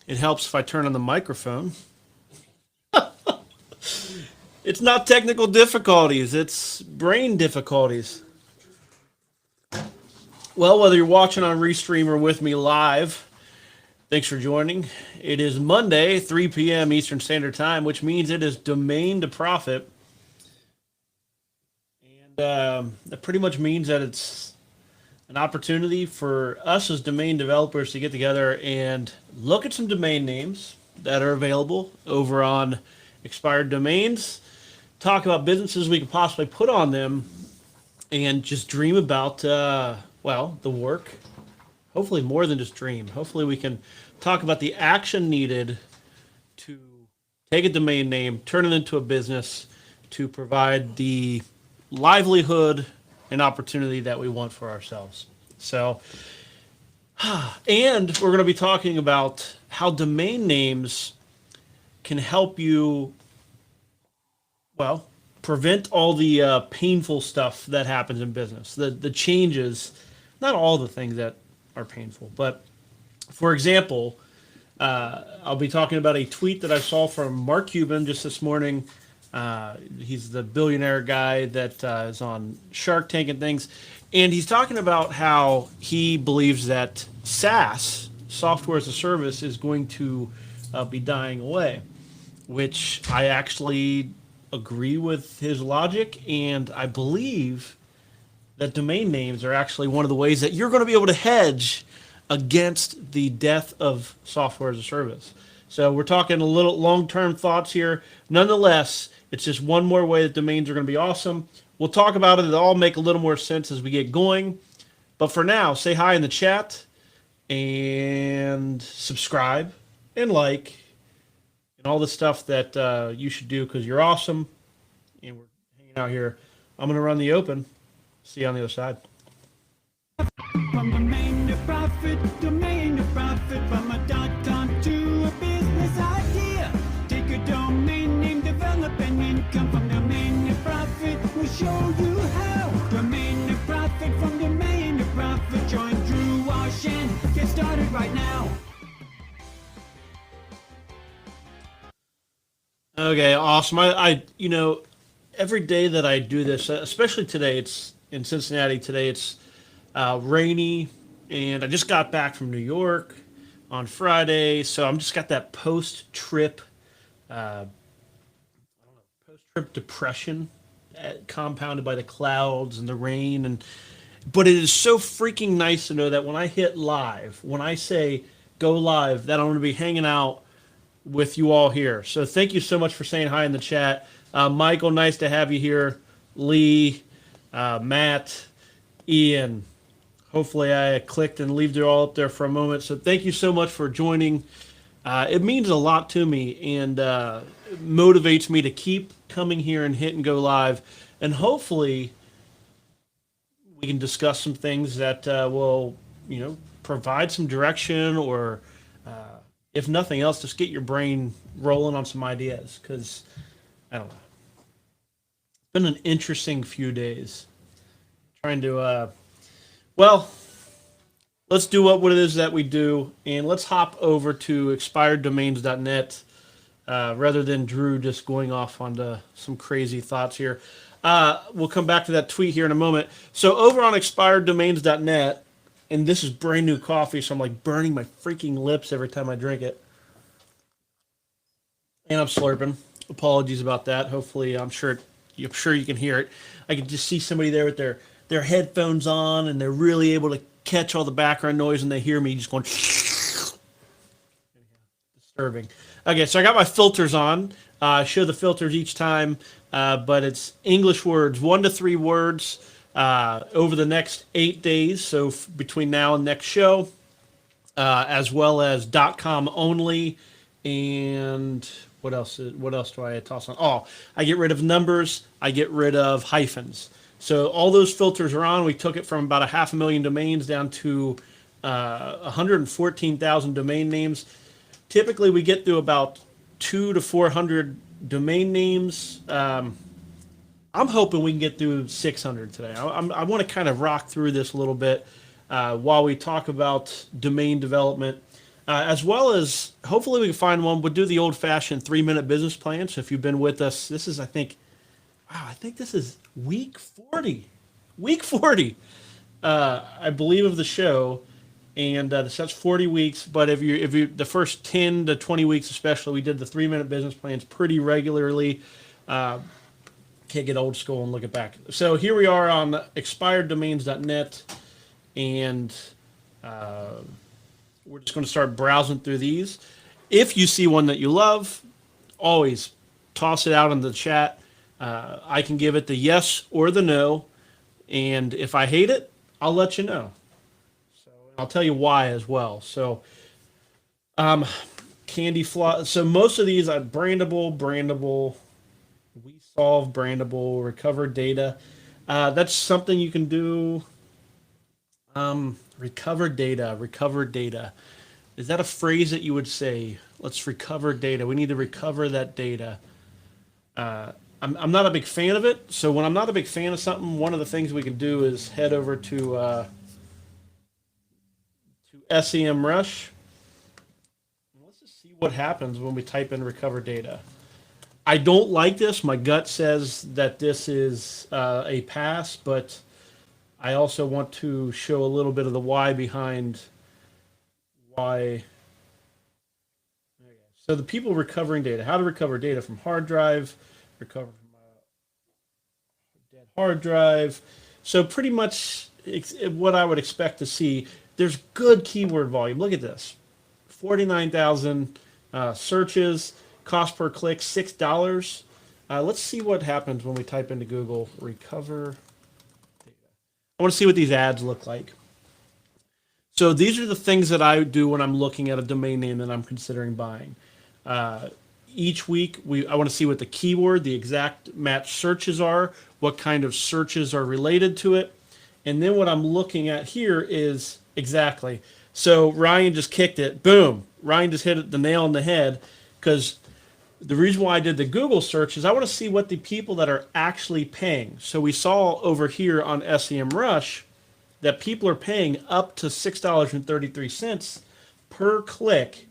It helps if I turn on the microphone. It's not technical difficulties, it's brain difficulties. Well, whether you're watching on Restream or with me live, thanks for joining. It is Monday, 3 p.m. Eastern Standard Time, which means it is Domain to Profit. And that pretty much means that it's an opportunity for us as domain developers to get together and look at some domain names that are available over on Expired Domains, talk about businesses we could possibly put on them, and just dream about, the work. Hopefully more than just dream. Hopefully we can talk about the action needed to take a domain name, turn it into a business, to provide the livelihood and opportunity that we want for ourselves. So, and we're going to be talking about how domain names can help you, prevent all the painful stuff that happens in business. The changes, not all the things that are painful, but for example, I'll be talking about a tweet that I saw from Mark Cuban just this morning. He's the billionaire guy that is on Shark Tank and things. And he's talking about how he believes that SaaS, software as a service, is going to be dying away, which I actually agree with his logic. And I believe that domain names are actually one of the ways that you're going to be able to hedge against the death of software as a service. So we're talking a little long-term thoughts here. Nonetheless, it's just one more way that domains are going to be awesome. We'll talk about it. It'll all make a little more sense as we get going. But for now, say hi in the chat and subscribe and like and all the stuff that you should do because you're awesome. And we're hanging out here. I'm going to run the open. See you on the other side. From domain to profit, from a .com to a business idea. Take a domain name, develop an income from domain to profit. We'll show you how. Domain to profit, from domain to profit. Join Drew Wash and get started right now. Okay, awesome. I every day that I do this, especially today, it's in Cincinnati today. It's rainy, and I just got back from New York on Friday, so I'm just got that post-trip depression, compounded by the clouds and the rain. But it is so freaking nice to know that when I hit live, when I say go live, that I'm going to be hanging out with you all here. So thank you so much for saying hi in the chat. Michael, nice to have you here. Lee, Matt, Ian. Hopefully I clicked and leave it all up there for a moment. So thank you so much for joining. It means a lot to me and motivates me to keep coming here and hit and go live. And hopefully we can discuss some things that will, provide some direction or, if nothing else, just get your brain rolling on some ideas. Because, I don't know. It's been an interesting few days. Trying to... let's do what it is that we do, and let's hop over to expireddomains.net rather than Drew just going off onto some crazy thoughts here. We'll come back to that tweet here in a moment. So over on expireddomains.net, and this is brand new coffee, so I'm like burning my freaking lips every time I drink it. And I'm slurping. Apologies about that. Hopefully, I'm sure you can hear it. I can just see somebody there with their headphones on, and they're really able to catch all the background noise, and they hear me just going disturbing. Okay, so I got my filters on. I show the filters each time, but it's English words, 1 to 3 words over the next 8 days. So between now and next show, as well as .com only, and what else do I toss on? Oh, I get rid of numbers. I get rid of hyphens. So all those filters are on. We took it from about 500,000 domains down to 114,000 domain names. Typically, we get through about 200 to 400 domain names. I'm hoping we can get through 600 today. I want to kind of rock through this a little bit while we talk about domain development. as well as hopefully we can find one. We'll do the old-fashioned 3-minute business plan. So if you've been with us, this is, I think, wow, I think this is week 40. Week 40, I believe, of the show. And that's 40 weeks. But if you the first 10 to 20 weeks especially, we did the 3-minute business plans pretty regularly. Can't get old school and look it back. So here we are on expireddomains.net, and we're just going to start browsing through these. If you see one that you love, always toss it out in the chat. I can give it the yes or the no, and if I hate it, I'll let you know. So I'll tell you why as well. So, candy floss. So most of these are brandable. We solve brandable, recover data. That's something you can do. Recover data. Is that a phrase that you would say? Let's recover data. We need to recover that data. I'm not a big fan of it. So when I'm not a big fan of something, one of the things we can do is head over to SEMrush. Let's just see what happens when we type in recover data. I don't like this. My gut says that this is a pass, but I also want to show a little bit of the why behind why. So the people recovering data, how to recover data from hard drive, recover from dead hard drive. So pretty much what I would expect to see. There's good keyword volume. Look at this, 49,000 searches. Cost per click, $6. Let's see what happens when we type into Google recover data. I want to see what these ads look like. So these are the things that I do when I'm looking at a domain name that I'm considering buying. Each week, I want to see what the keyword, the exact match searches are, what kind of searches are related to it. And then what I'm looking at here is exactly. So Ryan just kicked it. Boom. Ryan just hit the nail on the head, because the reason why I did the Google search is I want to see what the people that are actually paying. So we saw over here on SEMrush that people are paying up to $6.33 per click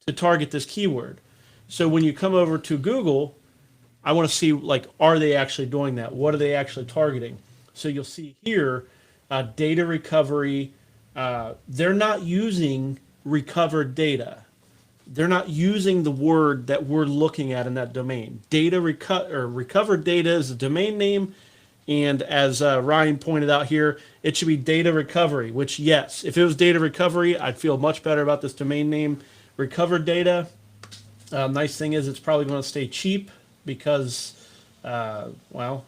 to target this keyword. So when you come over to Google, I want to see, like, are they actually doing that? What are they actually targeting? So you'll see here, data recovery. They're not using recovered data. They're not using the word that we're looking at in that domain. Recovered data is a domain name, and as Ryan pointed out here, it should be data recovery, which, yes, if it was data recovery, I'd feel much better about this domain name. Recovered data, nice thing is it's probably going to stay cheap because, well,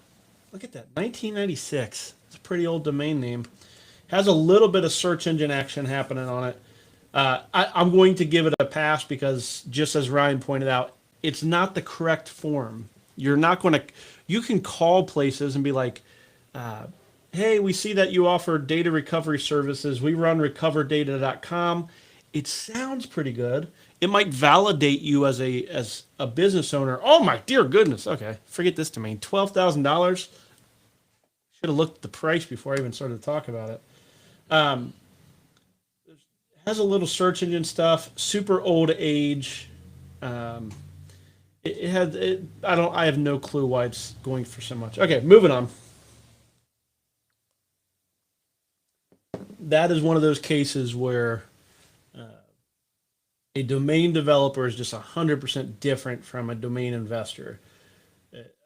look at that, 1996. It's a pretty old domain name. Has a little bit of search engine action happening on it. I'm going to give it a pass because, just as Ryan pointed out, it's not the correct form. You're not going to, you can call places and be like, hey, we see that you offer data recovery services. We run recoverdata.com. It sounds pretty good. It might validate you as a business owner. Oh my dear goodness. Okay, forget this domain. $12,000. Should have looked at the price before I even started to talk about it. Has a little search engine stuff, super old age. I have no clue why it's going for so much. Okay, moving on. That is one of those cases where a domain developer is just 100% different from a domain investor.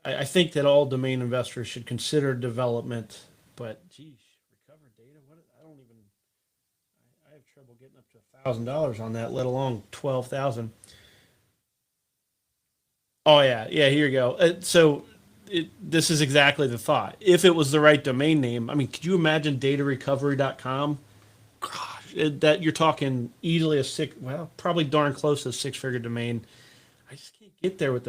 I think that all domain investors should consider development, but geez, recover data. I have trouble getting up to $1,000 on that, let alone 12,000. Oh yeah, here you go. This is exactly the thought. If it was the right domain name, I mean, could you imagine datarecovery.com? Gosh, that you're talking easily probably darn close to a six-figure domain. I just can't get there with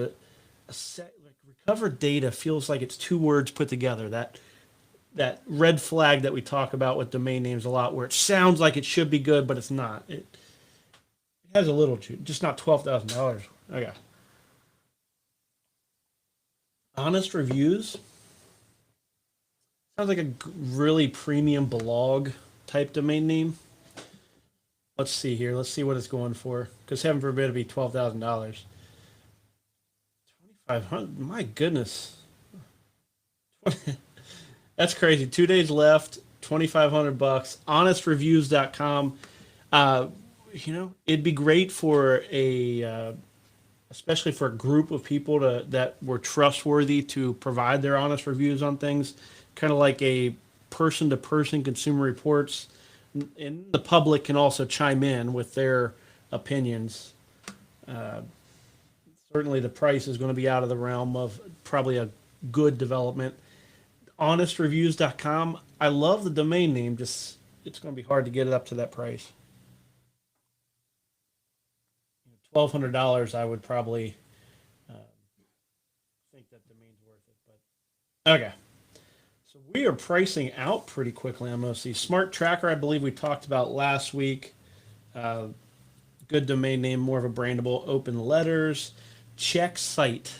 recovered data feels like it's two words put together. That red flag that we talk about with domain names a lot, where it sounds like it should be good, but it's not. It has a little, just not $12,000. Okay. Honest reviews. Sounds like a really premium blog type domain name. Let's see here. Let's see what it's going for. Because heaven forbid it be $12,000. 2,500. My goodness. That's crazy. 2 days left. 2,500 bucks. Honestreviews.com. It'd be great for especially for a group of people that were trustworthy to provide their honest reviews on things, kind of like a person-to-person Consumer Reports, and the public can also chime in with their opinions. Certainly, the price is going to be out of the realm of probably a good development. Honestreviews.com. I love the domain name. Just it's going to be hard to get it up to that price. $1,200, I would probably think that domain's worth it. But okay, so we are pricing out pretty quickly on most of these. Smart Tracker, I believe we talked about last week. Good domain name, more of a brandable. Open Letters, Check Site,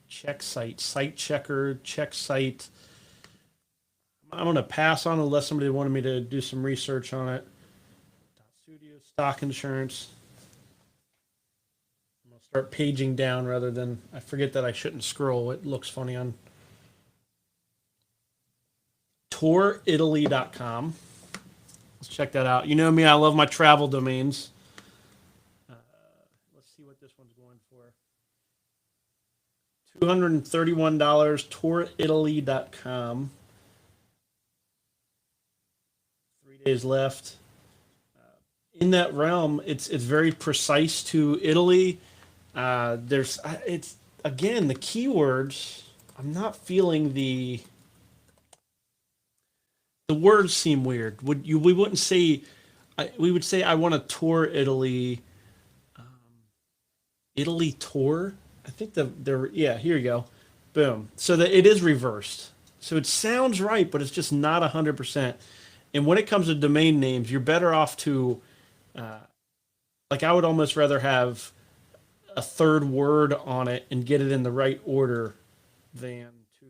Site Checker, Check Site. I'm going to pass on unless somebody wanted me to do some research on it. Studio, Stock Insurance. Start paging down rather than I forget that I shouldn't scroll. It looks funny on touritaly.com. Let's check that out. You know me, I love my travel domains. Let's see what this one's going for. $231, touritaly.com. 3 days left. In that realm, it's very precise to Italy. It's again the keywords. I'm not feeling the words seem weird. We wouldn't say we would say I want to tour Italy. Italy tour. I think yeah, here you go. Boom. So that it is reversed. So it sounds right, but it's just not 100%. And when it comes to domain names, you're better off to like I would almost rather have a third word on it and get it in the right order than to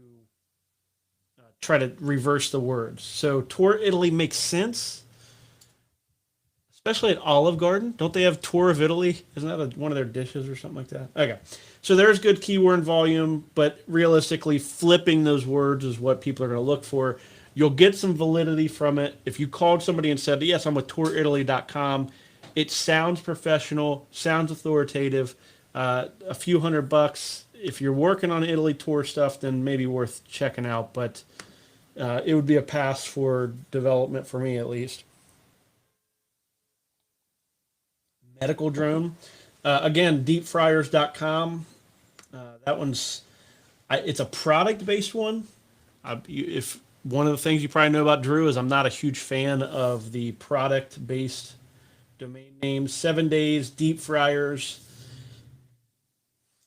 try to reverse the words. So Tour Italy makes sense, especially at Olive Garden. Don't they have Tour of Italy? Isn't that one of their dishes or something like that? Okay. So there's good keyword volume, but realistically flipping those words is what people are going to look for. You'll get some validity from it. If you called somebody and said, yes, I'm with touritaly.com, it sounds professional, sounds authoritative. A few $100. If you're working on Italy tour stuff, then maybe worth checking out. But it would be a pass for development for me, at least. Medical Drone. Again, deepfryers.com. That one's it's a product-based one. If one of the things you probably know about Drew is I'm not a huge fan of the product-based domain names. 7 days, deep fryers.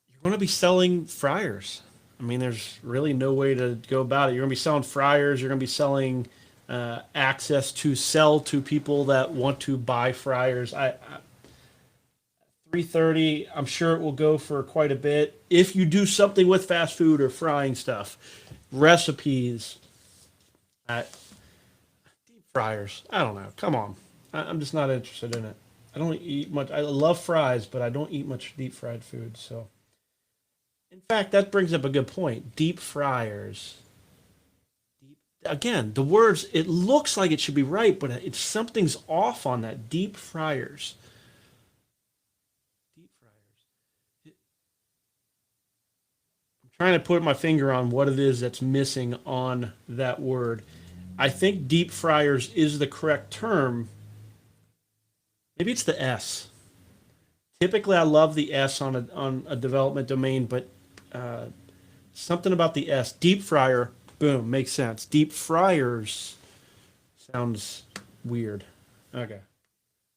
You're going to be selling fryers. I mean, there's really no way to go about it. You're going to be selling fryers. You're going to be selling access to sell to people that want to buy fryers. $330. I'm sure it will go for quite a bit. If you do something with fast food or frying stuff, recipes, deep fryers. I don't know. Come on. I'm just not interested in it. I don't eat much. I love fries, but I don't eat much deep fried food. So, in fact, that brings up a good point. Deep fryers. Again, the words, it looks like it should be right, but something's off on that. Deep fryers. Deep fryers. I'm trying to put my finger on what it is that's missing on that word. I think deep fryers is the correct term. Maybe it's the S. Typically, I love the S on a development domain, but something about the S. Deep fryer, boom, makes sense. Deep fryers sounds weird. Okay,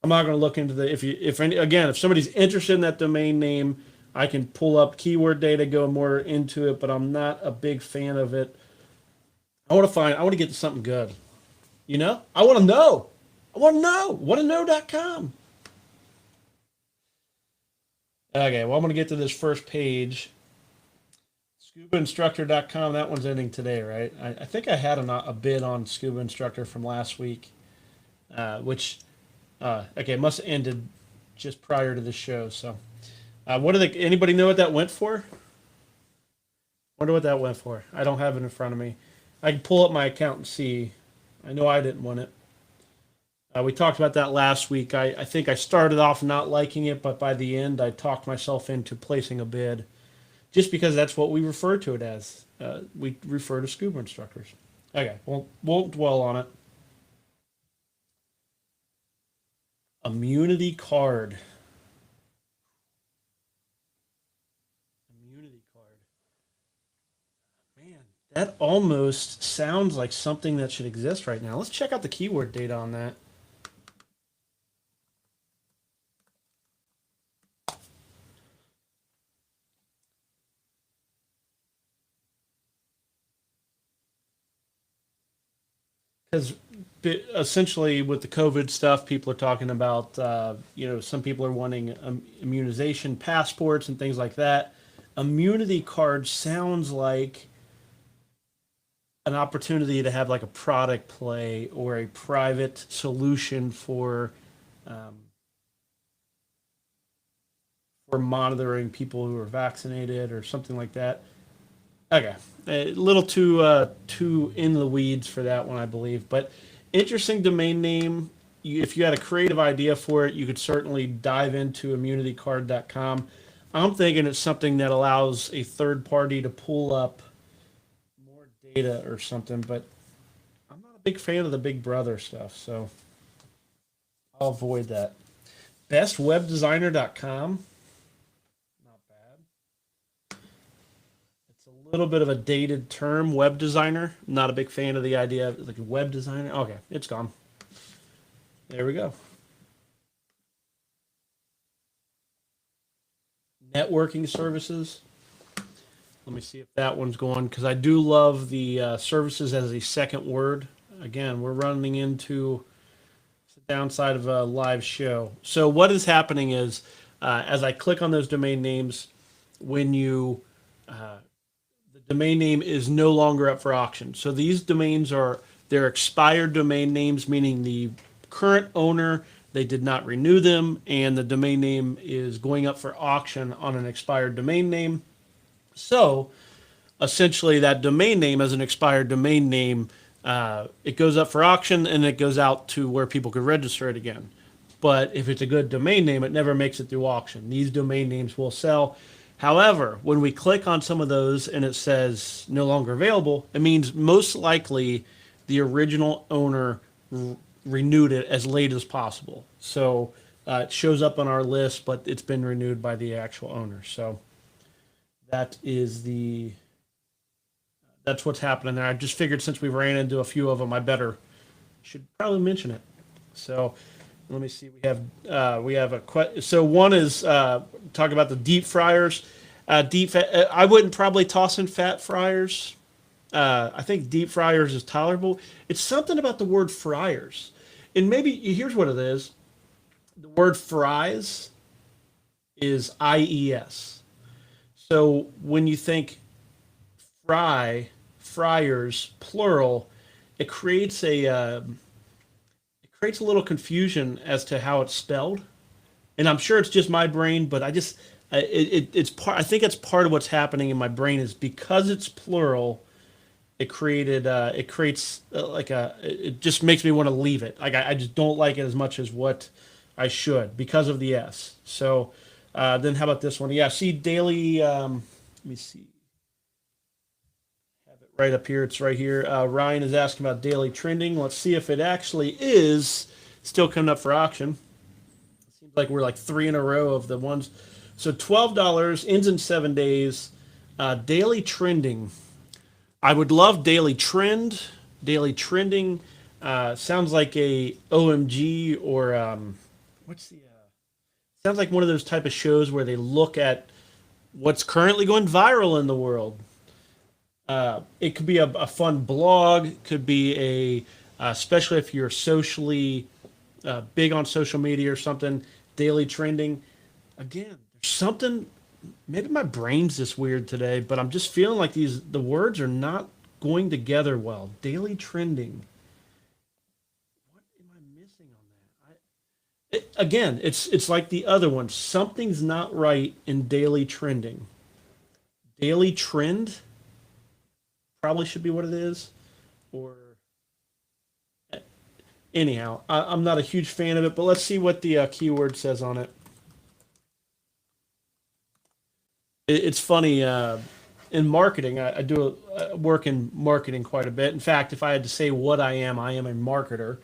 I'm not going to look into the if somebody's interested in that domain name, I can pull up keyword data, go more into it, but I'm not a big fan of it. I want to get to something good. You know? I want to know. wantaknow.com. Okay, well, I'm going to get to this first page. ScubaInstructor.com. That one's ending today, right? I think I had a bid on Scuba Instructor from last week, which Okay, it must have ended just prior to the show. So, what do they? Anybody know what that went for? Wonder what that went for. I don't have it in front of me. I can pull up my account and see. I know I didn't win it. We talked about that last week. I think I started off not liking it, but by the end, I talked myself into placing a bid, just because that's what we refer to it as. We refer to scuba instructors. Okay, won't dwell on it. Immunity card. Immunity card. Man, that almost sounds like something that should exist right now. Let's check out the keyword data on that. Because essentially with the COVID stuff, people are talking about, some people are wanting immunization passports and things like that. Immunity card sounds like an opportunity to have like a product play or a private solution um, for monitoring people who are vaccinated or something like that. Okay, a little too in the weeds for that one, I believe. But interesting domain name. If you had a creative idea for it, you could certainly dive into immunitycard.com. I'm thinking it's something that allows a third party to pull up more data or something. But I'm not a big fan of the Big Brother stuff, so I'll avoid that. Bestwebdesigner.com. Not bad. It's a little bit of a dated term, web designer. Not a big fan of the idea of like a web designer. Okay, it's gone. There we go. Networking services. Let me see if that one's going, because I do love the services as a second word. Again, we're running into the downside of a live show. So what is happening is, as I click on those domain names, when the domain name is no longer up for auction. So these domains they're expired domain names, meaning the current owner, they did not renew them, and the domain name is going up for auction on an expired domain name. So essentially, that domain name as an expired domain name, it goes up for auction and it goes out to where people could register it again. But if it's a good domain name, it never makes it through auction. These domain names will sell. However, when we click on some of those and it says no longer available, it means most likely the original owner renewed it as late as possible. So it shows up on our list, but it's been renewed by the actual owner. So that's what's happening there. I just figured since we ran into a few of them, should probably mention it. So let me see. We have so one is talk about the deep fryers. I wouldn't probably toss in fat fryers. I think deep fryers is tolerable. It's something about the word fryers, and maybe here's what it is. The word fries is IES. So when you think fryers, plural, it creates a little confusion as to how it's spelled. And I'm sure it's just my brain, but it's part. I think it's part of what's happening in my brain is because it's plural. It creates it just makes me want to leave it. Like I just don't like it as much as what I should because of the S. So then how about this one? Yeah, see daily. Let me see. Have it right up here. It's right here. Ryan is asking about daily trending. Let's see if it actually is still coming up for auction. It seems like we're like 3 in a row of the ones. So $12 ends in 7 days. Daily trending. I would love daily trend. Daily trending sounds like a OMG or what's the sounds like one of those type of shows where they look at what's currently going viral in the world. It could be a fun blog. It could be especially if you're socially big on social media or something. Daily trending. Again, there's something. Maybe my brain's just weird today, but I'm just feeling like the words are not going together well. Daily trending. What am I missing on that? Again, it's like the other one. Something's not right in daily trending. Daily trend probably should be what it is. Or anyhow, I'm not a huge fan of it, but let's see what the keyword says on it. It's funny. In marketing, I do work in marketing quite a bit. In fact, if I had to say what I am a marketer.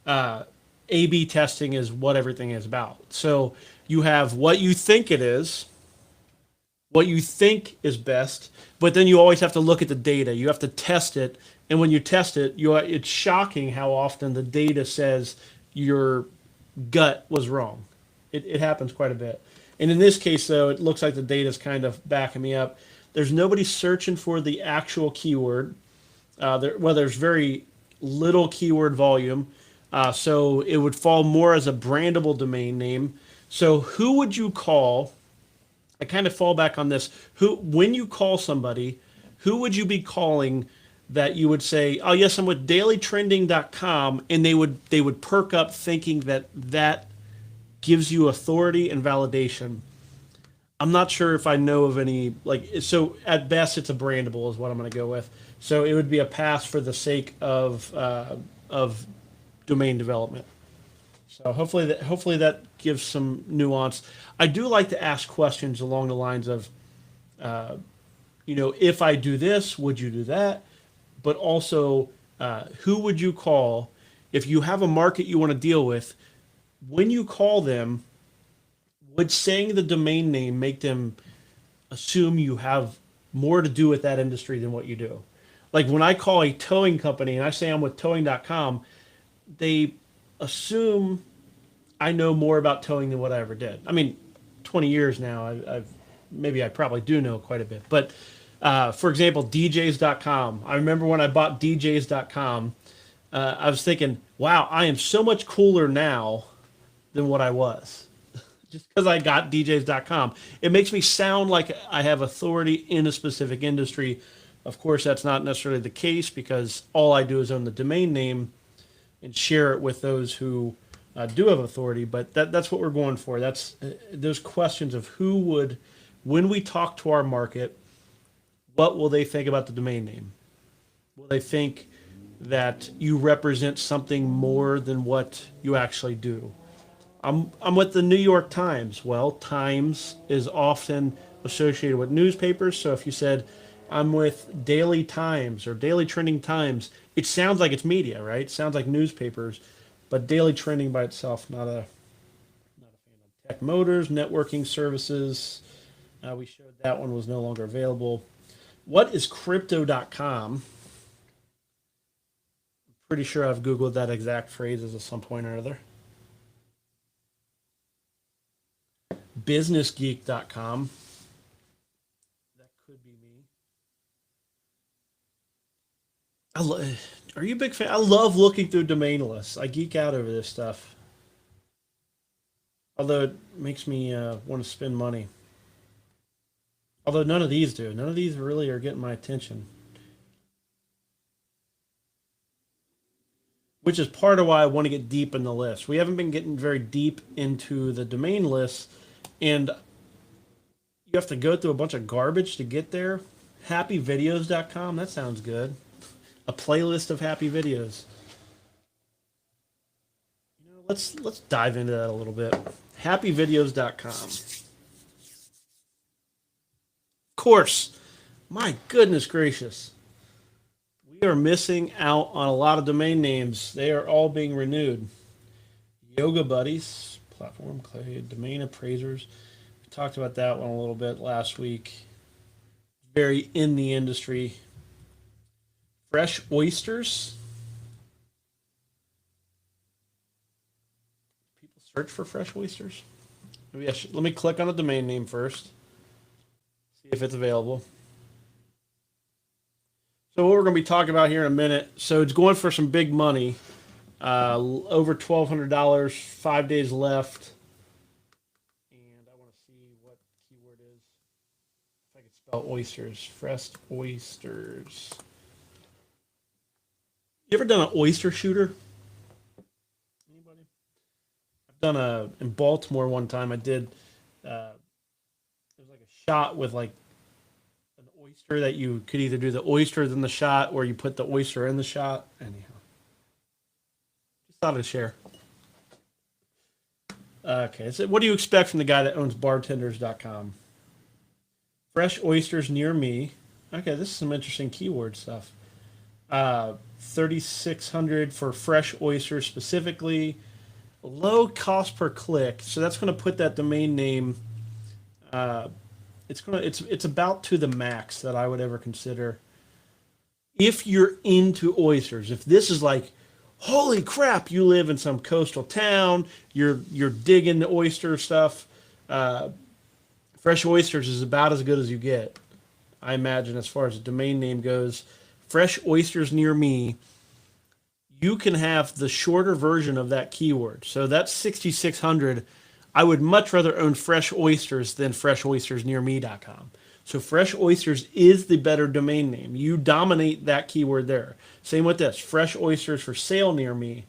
Uh, A/B testing is what everything is about. So you have what you think it is, what you think is best, but then you always have to look at the data. You have to test it, and when you test it, it's shocking how often the data says your gut was wrong. It happens quite a bit. And in this case, though, it looks like the data is kind of backing me up. There's nobody searching for the actual keyword. There's very little keyword volume. So it would fall more as a brandable domain name. So who would you call? I kind of fall back on this. When you call somebody, who would you be calling that you would say, "Oh yes, I'm with dailytrending.com," and they would perk up thinking that gives you authority and validation. I'm not sure if I know of any so at best it's a brandable is what I'm going to go with. So it would be a pass for the sake of domain development. So hopefully that gives some nuance. I do like to ask questions along the lines of, if I do this, would you do that? But also, who would you call if you have a market you want to deal with? When you call them, would saying the domain name make them assume you have more to do with that industry than what you do? Like when I call a towing company and I say I'm with towing.com, they assume I know more about towing than what I ever did. I mean, 20 years now, I probably do know quite a bit. But for example, DJs.com. I remember when I bought DJs.com, I was thinking, wow, I am so much cooler now than what I was. Just because I got DJs.com. It makes me sound like I have authority in a specific industry. Of course, that's not necessarily the case because all I do is own the domain name and share it with those who do have authority. But that's what we're going for. That's those questions of who would, when we talk to our market, what will they think about the domain name? Will they think that you represent something more than what you actually do? I'm with the New York Times. Well, Times is often associated with newspapers. So if you said, I'm with Daily Times or Daily Trending Times, it sounds like it's media, right? It sounds like newspapers. But Daily Trending by itself, not a fan of. Tech Motors, networking services. We showed that one was no longer available. What is crypto.com? I'm pretty sure I've Googled that exact phrase at some point or other. Businessgeek.com. That could be me. Are you a big fan? I love looking through domain lists. I geek out over this stuff. Although it makes me want to spend money. Although none of these do. None of these really are getting my attention. Which is part of why I want to get deep in the list. We haven't been getting very deep into the domain lists, and you have to go through a bunch of garbage to get there. Happyvideos.com, that sounds good. A playlist of happy videos. Let's dive into that a little bit. Happyvideos.com. Of course, my goodness gracious. We are missing out on a lot of domain names. They are all being renewed. Yoga Buddies, platform, clay, domain appraisers. We talked about that one a little bit last week. Very in the industry. Fresh Oysters. People search for fresh oysters. Let me click on the domain name first. See if it's available. So what we're going to be talking about here in a minute. So it's going for some big money. Over $1,200, 5 days left. And I want to see what the keyword is. If I could spell oysters. Fresh oysters. You ever done an oyster shooter? Anybody? in Baltimore one time. I did it was like a shot with like an oyster that you could either do the oyster in the shot or you put the oyster in the shot. Anyhow, just thought I'd share. Okay, so what do you expect from the guy that owns bartenders.com? Fresh oysters near me. Okay, this is some interesting keyword stuff. 3,600 for fresh oysters specifically. Low cost per click, so that's going to put that domain name. It's about to the max that I would ever consider. If you're into oysters, if this is like, holy crap, you live in some coastal town, you're digging the oyster stuff. Fresh oysters is about as good as you get, I imagine, as far as the domain name goes. Fresh oysters near me. You can have the shorter version of that keyword. So that's 6,600. I would much rather own fresh oysters than freshoystersnearme.com. So fresh oysters is the better domain name. You dominate that keyword there. Same with this, fresh oysters for sale near me.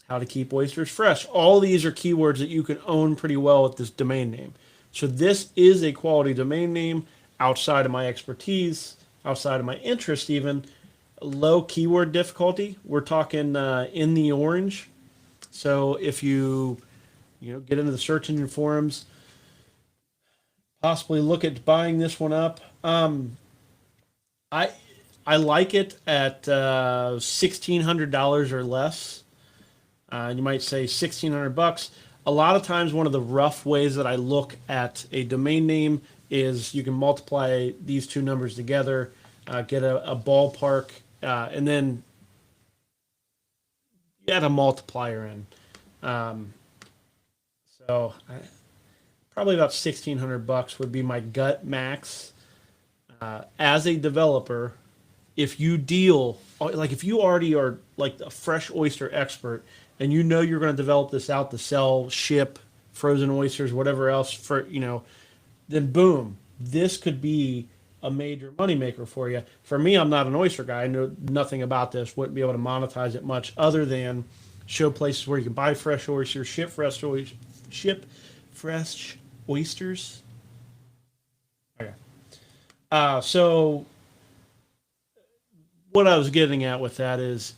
How to keep oysters fresh. All these are keywords that you can own pretty well with this domain name. So this is a quality domain name outside of my expertise, outside of my interest even. Low keyword difficulty. We're talking in the orange. So if you get into the search engine forums, possibly look at buying this one up. I like it at $1,600 or less. You might say $1,600. A lot of times, one of the rough ways that I look at a domain name is you can multiply these two numbers together, get a ballpark, and then add a multiplier in. So probably about $1,600 would be my gut max. As a developer, if you deal, like if you already are like a fresh oyster expert and you know you're going to develop this out to sell, ship frozen oysters, whatever else then boom, this could be a major moneymaker for you. For me, I'm not an oyster guy. I know nothing about this. Wouldn't be able to monetize it much other than show places where you can buy fresh oysters, ship fresh oysters. Okay. So what I was getting at with that is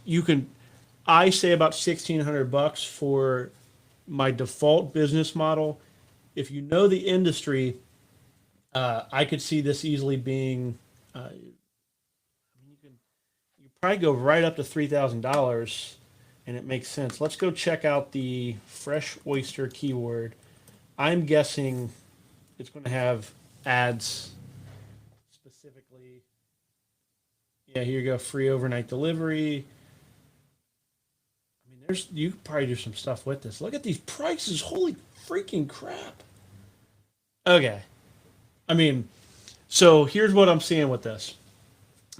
I say about $1,600 for my default business model. If you know the industry, I could see this easily being, you probably go right up to $3,000 and it makes sense. Let's go check out the fresh oyster keyword. I'm guessing it's going to have ads specifically. Yeah, here you go. Free overnight delivery. I mean, you could probably do some stuff with this. Look at these prices. Holy freaking crap. Okay. I mean, so here's what I'm seeing with this.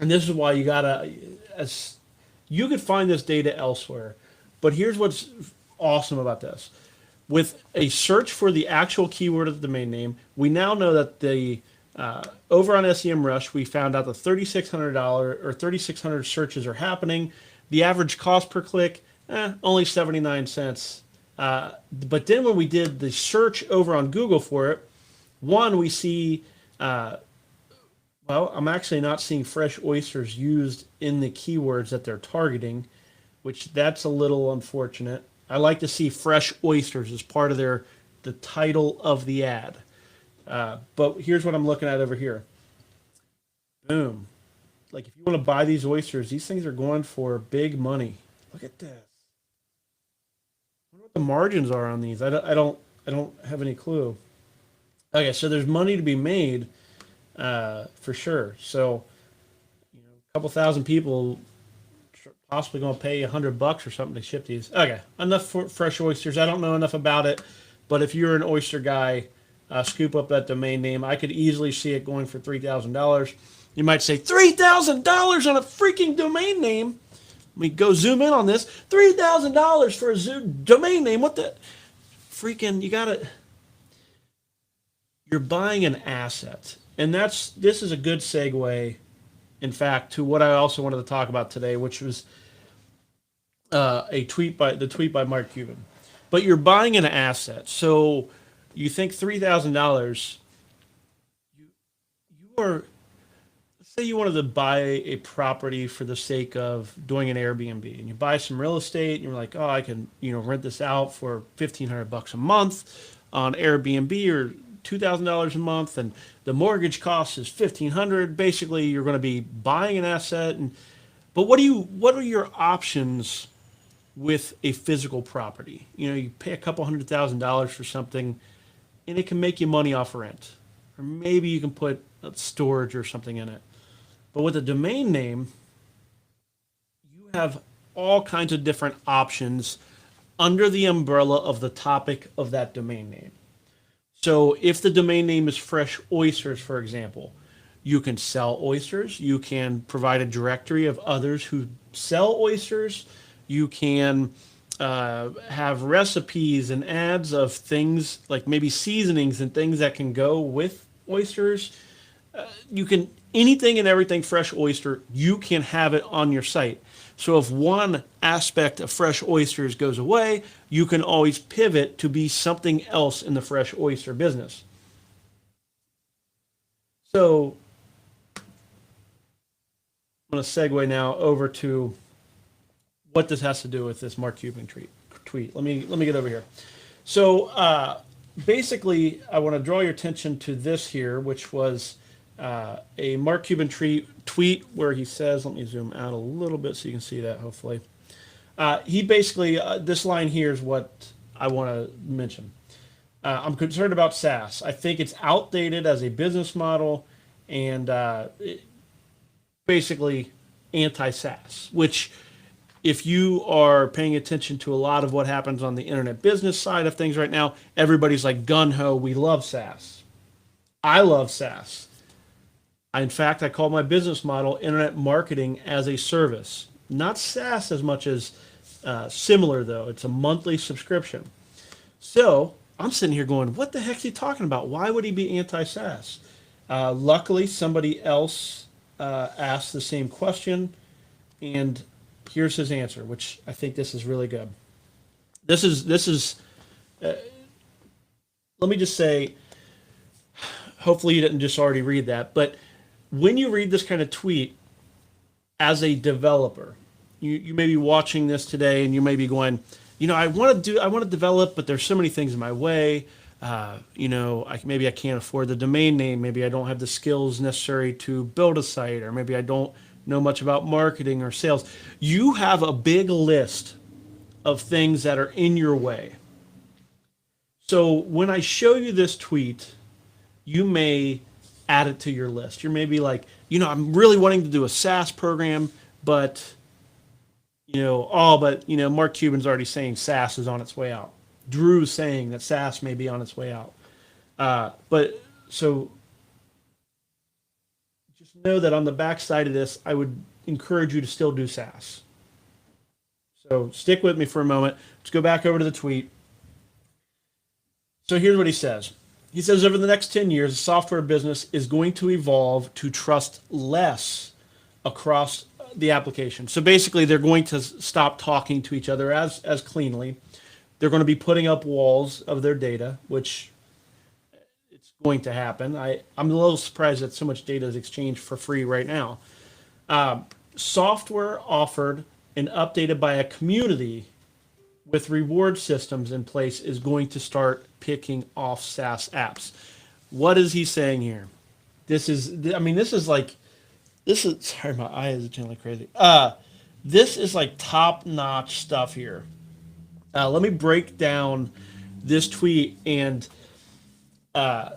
And this is why you could find this data elsewhere. But here's what's awesome about this. With a search for the actual keyword of the domain name, we now know that over on SEMrush, we found out the $3,600 or 3,600 searches are happening. The average cost per click, only 79 cents. But then when we did the search over on Google for it, we see, I'm actually not seeing fresh oysters used in the keywords that they're targeting, which that's a little unfortunate. I like to see fresh oysters as part of the title of the ad. But here's what I'm looking at over here. Boom. Like if you want to buy these oysters, these things are going for big money. Look at this. I wonder what the margins are on these. I don't have any clue. Okay, so there's money to be made for sure. So, a couple thousand people possibly going to pay $100 or something to ship these. Okay, enough for fresh oysters. I don't know enough about it, but if you're an oyster guy, scoop up that domain name. I could easily see it going for $3,000. You might say $3,000 on a freaking domain name. We go zoom in on this. $3,000 for a domain name. What the freaking? You're buying an asset, and this is a good segue, in fact, to what I also wanted to talk about today, which was the tweet by Mark Cuban. but you're buying an asset. So you think $3,000, you are, let's say you wanted to buy a property for the sake of doing an Airbnb, and you buy some real estate and you're like, oh, I can, rent this out for $1,500 a month on Airbnb, or $2,000 a month, and the mortgage cost is $1,500. Basically, you're going to be buying an asset. But what are your options with a physical property? You pay a couple $100,000 for something, and it can make you money off rent, or maybe you can put storage or something in it. But with a domain name, you have all kinds of different options under the umbrella of the topic of that domain name. So if the domain name is Fresh Oysters, for example, you can sell oysters. You can provide a directory of others who sell oysters. You can have recipes and ads of things like maybe seasonings and things that can go with oysters. You can, anything and everything Fresh Oyster, you can have it on your site. So if one aspect of Fresh Oysters goes away, you can always pivot to be something else in the Fresh Oyster business. So I'm going to segue now over to what this has to do with this Mark Cuban tweet. Let me get over here. So basically, I want to draw your attention to this here, which was a Mark Cuban tweet where he says, let me zoom out a little bit so you can see that, hopefully. He basically, this line here is what I want to mention. I'm concerned about SaaS. I think it's outdated as a business model, and basically anti-SaaS, which if you are paying attention to a lot of what happens on the internet business side of things right now, everybody's like gung-ho, we love SaaS. I love SaaS. In fact, I call my business model internet marketing as a service. Not SaaS as much as similar, though. It's a monthly subscription. So I'm sitting here going, what the heck is he talking about? Why would he be anti-SaaS? Luckily, somebody else asked the same question, and here's his answer, which I think this is really good. This is let me just say, hopefully you didn't just already read that, but when you read this kind of tweet as a developer, you may be watching this today and you may be going, I want to develop, but there's so many things in my way. Maybe I can't afford the domain name. Maybe I don't have the skills necessary to build a site, or maybe I don't know much about marketing or sales. You have a big list of things that are in your way. So when I show you this tweet, you may add it to your list. You're maybe like, I'm really wanting to do a SaaS program, but, Mark Cuban's already saying SaaS is on its way out. Drew's saying that SaaS may be on its way out. So just know that on the backside of this, I would encourage you to still do SaaS. So stick with me for a moment. Let's go back over to the tweet. So here's what he says. He says, over the next 10 years, the software business is going to evolve to trust less across the application. So basically, they're going to stop talking to each other as cleanly. They're going to be putting up walls of their data, which it's going to happen. I'm a little surprised that so much data is exchanged for free right now. Software offered and updated by a community with reward systems in place is going to start picking off SaaS apps. What is he saying here? Sorry, my eye is generally crazy. This is like top-notch stuff here. Let me break down this tweet, and you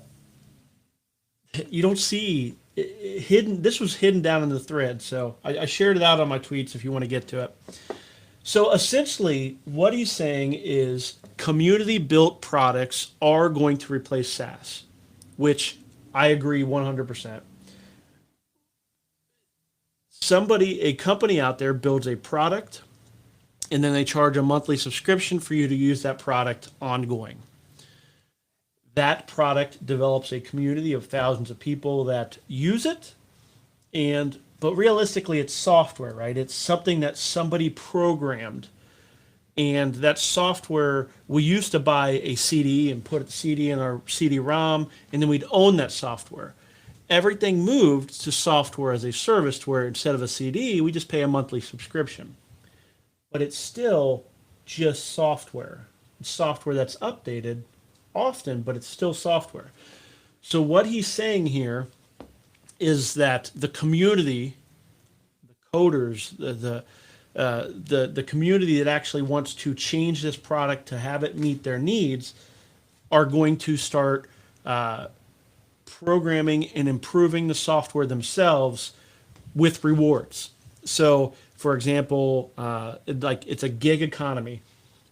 don't see hidden. This was hidden down in the thread, so I shared it out on my tweets if you want to get to it. So essentially, what he's saying is community-built products are going to replace SaaS, which I agree 100%. A company out there builds a product, and then they charge a monthly subscription for you to use that product ongoing. That product develops a community of thousands of people that use it, but realistically, it's software, right? It's something that somebody programmed And that software, we used to buy a CD and put the CD in our CD-ROM, and then we'd own that software. Everything moved to software as a service, to where instead of a CD, we just pay a monthly subscription. But it's still just software. It's software that's updated often, but it's still software. So what he's saying here is that the community, the coders, the community that actually wants to change this product to have it meet their needs, are going to start programming and improving the software themselves with rewards. So, for example, like it's a gig economy.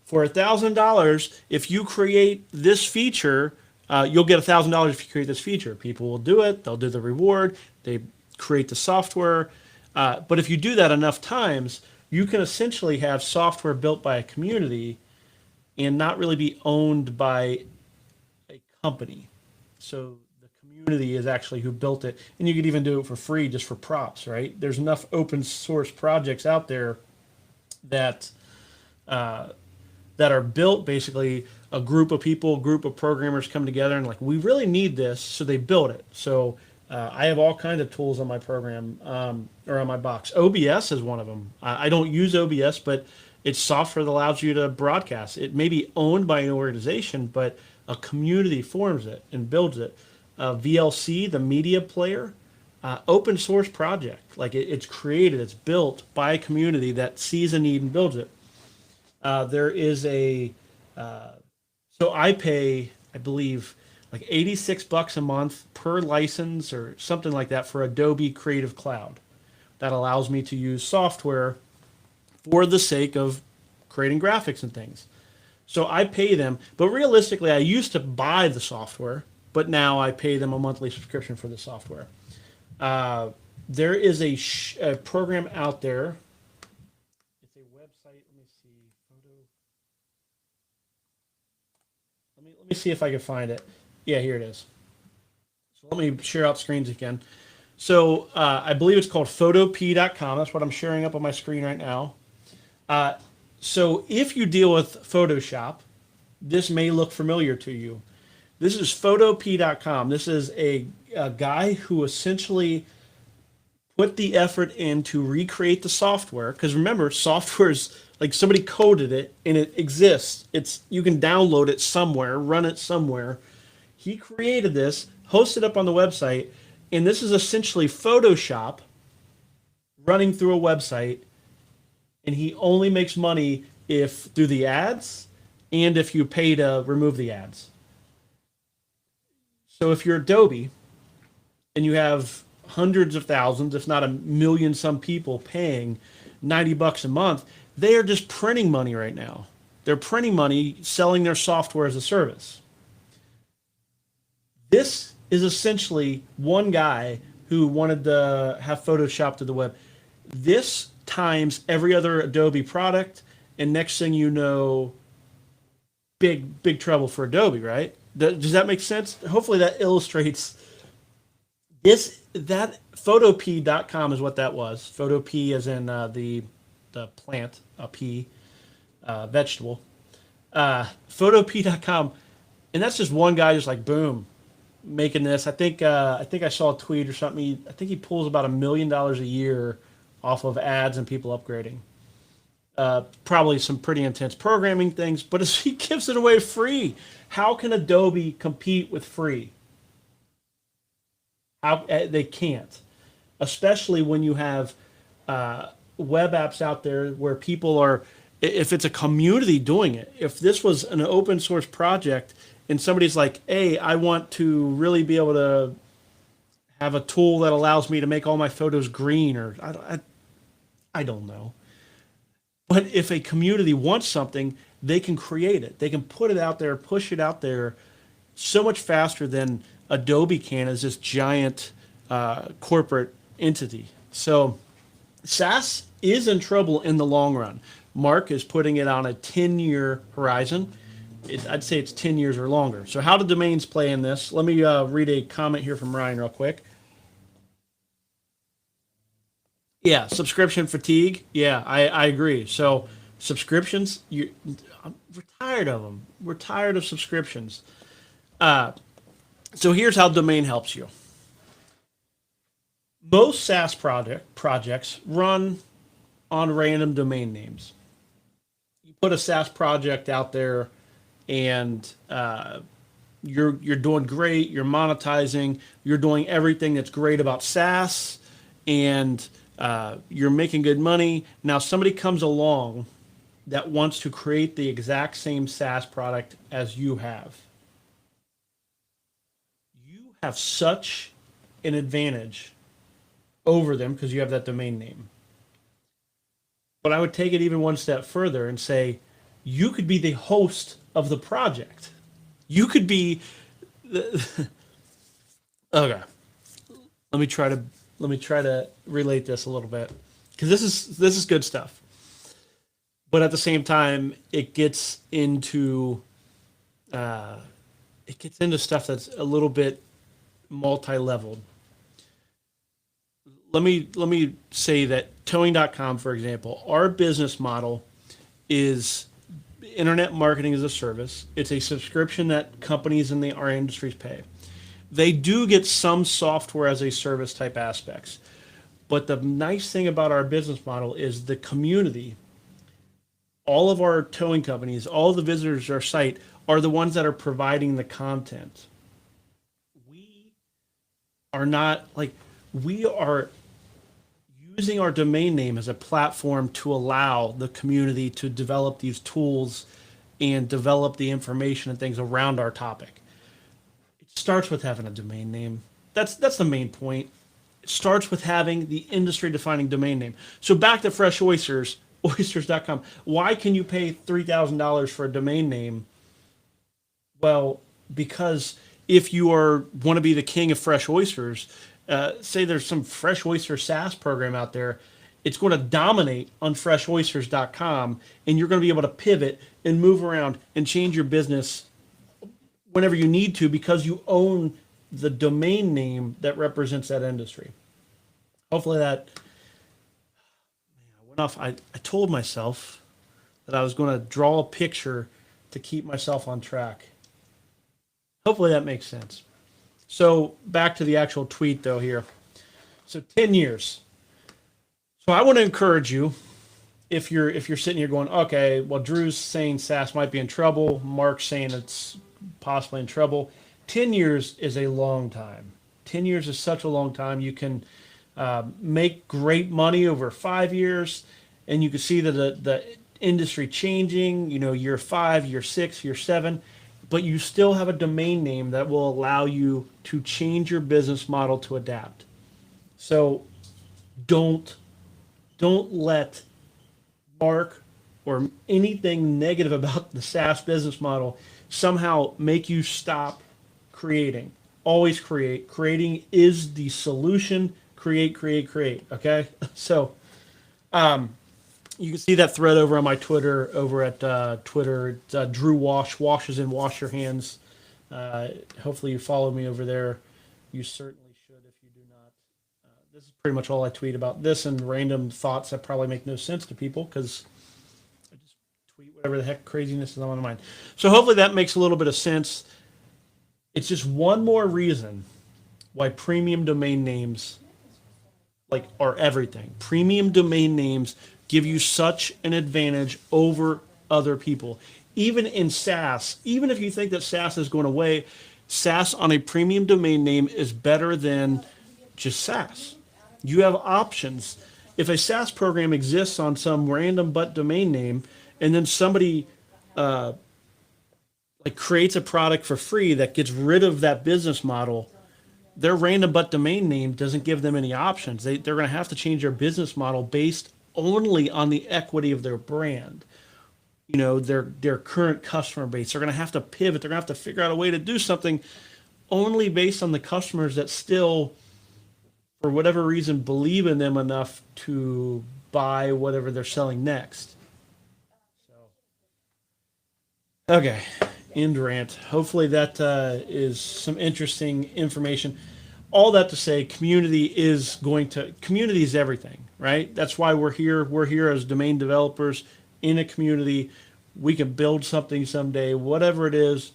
For $1,000, if you create this feature, you'll get $1,000 if you create this feature. People will do it. They'll do the reward. They create the software. But if you do that enough times, you can essentially have software built by a community and not really be owned by a company. So the community is actually who built it. And you could even do it for free, just for props, right? There's enough open source projects out there that that are built, basically a group of people, a group of programmers come together and like, we really need this, so they build it. So I have all kinds of tools on my program, or on my box. OBS is one of them. I don't use OBS, but it's software that allows you to broadcast. It may be owned by an organization, but a community forms it and builds it. VLC, the media player, open source project. Like it's created, it's built by a community that sees a need and builds it. There is so I pay, I believe, like $86 a month per license or something like that for Adobe Creative Cloud. That allows me to use software for the sake of creating graphics and things. So I pay them, but realistically, I used to buy the software, but now I pay them a monthly subscription for the software. There is a program out there. It's a website. Let me see. Let me see if I can find it. Yeah, here it is. So let me share out screens again. So I believe it's called photop.com. That's what I'm sharing up on my screen right now. So if you deal with Photoshop, this may look familiar to you. This is photop.com. This is a guy who essentially put the effort in to recreate the software. Because remember, software is like somebody coded it and it exists. You can download it somewhere, run it somewhere. He created this, hosted up on the website, and this is essentially Photoshop running through a website, and he only makes money if through the ads and if you pay to remove the ads. So if you're Adobe and you have hundreds of thousands, if not a million some people paying $90 a month, they are just printing money right now. They're printing money selling their software as a service. This is essentially one guy who wanted to have Photoshop to the web. This times every other Adobe product, and next thing you know, big trouble for Adobe, right? Does that make sense? Hopefully that illustrates this. That photop.com is what that was. Photop as in the plant, a pea, vegetable. Photop.com, and that's just one guy just like boom, making this. I think I saw a tweet or something. I think he pulls about $1 million a year off of ads and people upgrading. Probably some pretty intense programming things, but he gives it away free. How can Adobe compete with free? How they can't, especially when you have web apps out there where people are. If it's a community doing it, if this was an open source project and somebody's like, hey, I want to really be able to have a tool that allows me to make all my photos green, or I don't know. But if a community wants something, they can create it. They can put it out there, push it out there so much faster than Adobe can as this giant corporate entity. So SaaS is in trouble in the long run. Mark is putting it on a 10-year horizon. I'd say it's 10 years or longer. So how do domains play in this? Let me read a comment here from Ryan real quick. Yeah, subscription fatigue. Yeah, I agree. So Subscriptions, we're tired of them. We're tired of subscriptions. So here's how domain helps you. Most SaaS projects run on random domain names. You put a SaaS project out there, and you're doing great. You're monetizing. You're doing everything that's great about SaaS, and you're making good money. Now somebody comes along that wants to create the exact same SaaS product as you have. You have such an advantage over them because you have that domain name. But I would take it even one step further and say you could be the host of the project. You could be okay. Let me try to relate this a little bit, because this is good stuff. But at the same time, it gets into stuff that's a little bit multi-leveled. Let me say that towing.com, for example, our business model is internet marketing as a service. It's a subscription that companies in our industries pay. They do get some software as a service type aspects. But the nice thing about our business model is the community. All of our towing companies, all of the visitors to our site are the ones that are providing the content. We are using our domain name as a platform to allow the community to develop these tools and develop the information and things around our topic. It starts with having a domain name. That's the main point. It starts with having the industry defining domain name. So back to Fresh Oysters, oysters.com. Why can you pay $3,000 for a domain name? Well, because if you want to be the king of fresh oysters, say there's some fresh oyster SaaS program out there, it's going to dominate on freshoysters.com, and you're going to be able to pivot and move around and change your business whenever you need to, because you own the domain name that represents that industry. Hopefully that went off. I told myself that I was going to draw a picture to keep myself on track. Hopefully that makes sense. So back to the actual tweet though here. So 10 years. So I want to encourage you, if you're sitting here going, okay, well, Drew's saying SaaS might be in trouble, Mark's saying it's possibly in trouble. 10 years is a long time. 10 years is such a long time. You can make great money over 5 years, and you can see that the industry changing, year 5, year 6, year 7, but you still have a domain name that will allow you to change your business model to adapt. So don't let Mark or anything negative about the SaaS business model somehow make you stop creating. Always create. Creating is the solution. Create. Okay? So you can see that thread over on my Twitter, over at Twitter. It's Drew Wash. Wash is in wash your hands. Hopefully you follow me over there. You certainly should if you do not. This is pretty much all I tweet about this and random thoughts that probably make no sense to people, because I just tweet whatever the heck craziness is on my mind. So hopefully that makes a little bit of sense. It's just one more reason why premium domain names are everything. Premium domain names give you such an advantage over other people. Even in SaaS, even if you think that SaaS is going away, SaaS on a premium domain name is better than just SaaS. You have options. If a SaaS program exists on some random but domain name, and then somebody creates a product for free that gets rid of that business model, their random but domain name doesn't give them any options. They're going to have to change their business model based only on the equity of their brand. Their current customer base. They're going to have to pivot. They're going to have to figure out a way to do something only based on the customers that still, for whatever reason, believe in them enough to buy whatever they're selling next. Okay. End rant. Hopefully that is some interesting information. All that to say, community is everything, right? That's why we're here. We're here as domain developers in a community. We can build something someday, whatever it is,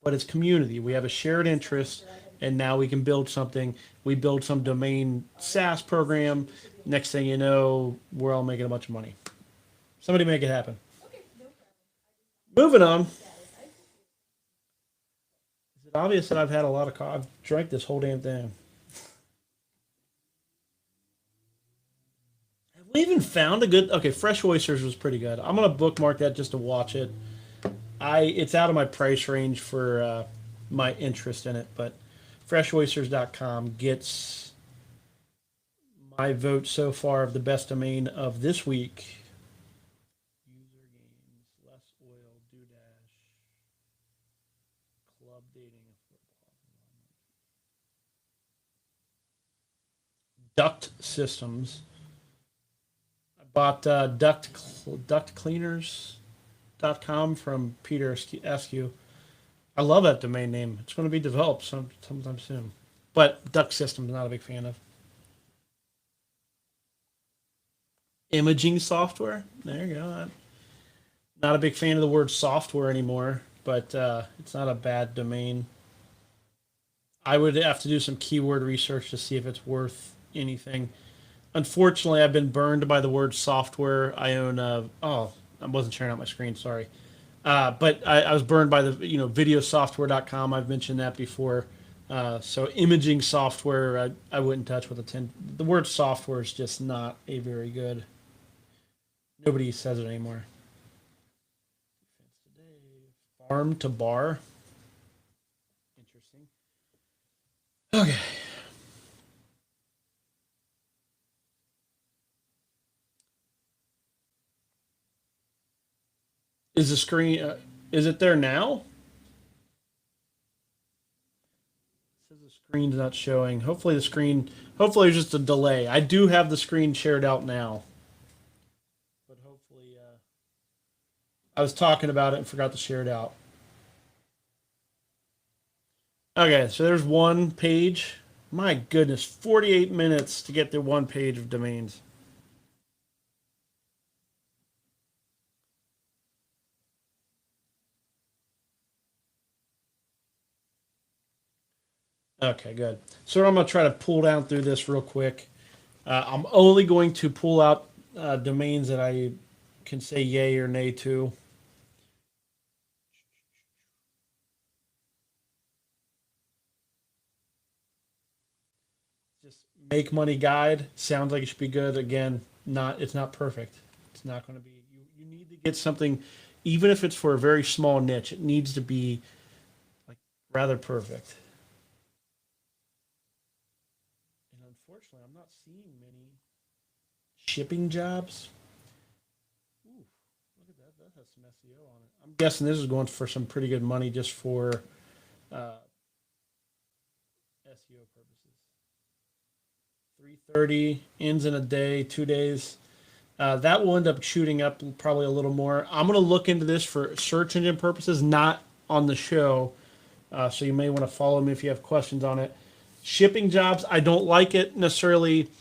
but it's community. We have a shared interest, and now we can build something. We build some domain SaaS program. Next thing you know, we're all making a bunch of money. Somebody make it happen. Moving on. Is it obvious that I've had a lot of coffee? I've drank this whole damn thing. Have we even found a good? Okay, Fresh Oysters was pretty good. I'm gonna bookmark that just to watch it. It's out of my price range for my interest in it, but freshoysters.com gets my vote so far of the best domain of this week. User games, less oil, Doodash, club dating, duct systems. I bought ductcleaners.com from Peter Askew. I love that domain name. It's going to be developed sometime soon. But duct systems, not a big fan of. Imaging software. There you go. Not a big fan of the word software anymore, but it's not a bad domain. I would have to do some keyword research to see if it's worth anything. Unfortunately, I've been burned by the word software. I own I wasn't sharing out my screen, sorry. But I was burned by the videosoftware.com. I've mentioned that before. So imaging software, I wouldn't touch with a 10. The word software is just not a very good. Nobody says it anymore. Farm to bar. Interesting. Okay. Is the screen? Is it there now? It says the screen's not showing. Hopefully the screen. Hopefully there's just a delay. I do have the screen shared out now, but hopefully I was talking about it and forgot to share it out. Okay, so there's one page. My goodness, 48 minutes to get through one page of domains. Okay, good. So I'm going to try to pull down through this real quick. I'm only going to pull out domains that I can say yay or nay to. Just make money guide sounds like it should be good. Again, it's not perfect. It's not going to be. You need to get something, even if it's for a very small niche. It needs to be like rather perfect. And unfortunately, I'm not seeing many shipping jobs. Ooh, look at that. That has some SEO on it. I'm guessing this is going for some pretty good money just for SEO purposes. 330 ends in a day, 2 days. That will end up shooting up probably a little more. I'm going to look into this for search engine purposes, not on the show. So you may want to follow me if you have questions on it. Shipping jobs, I don't like it necessarily.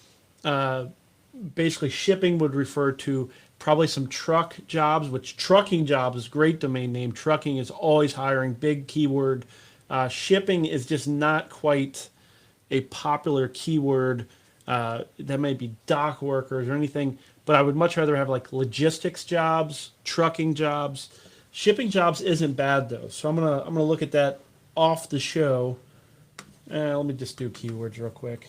Basically, shipping would refer to probably some truck jobs, which trucking jobs is a great domain name. Trucking is always hiring, big keyword. Shipping is just not quite a popular keyword. That may be dock workers or anything, but I would much rather have like logistics jobs, trucking jobs. Shipping jobs isn't bad though, so I'm gonna look at that off the show. Let me just do keywords real quick.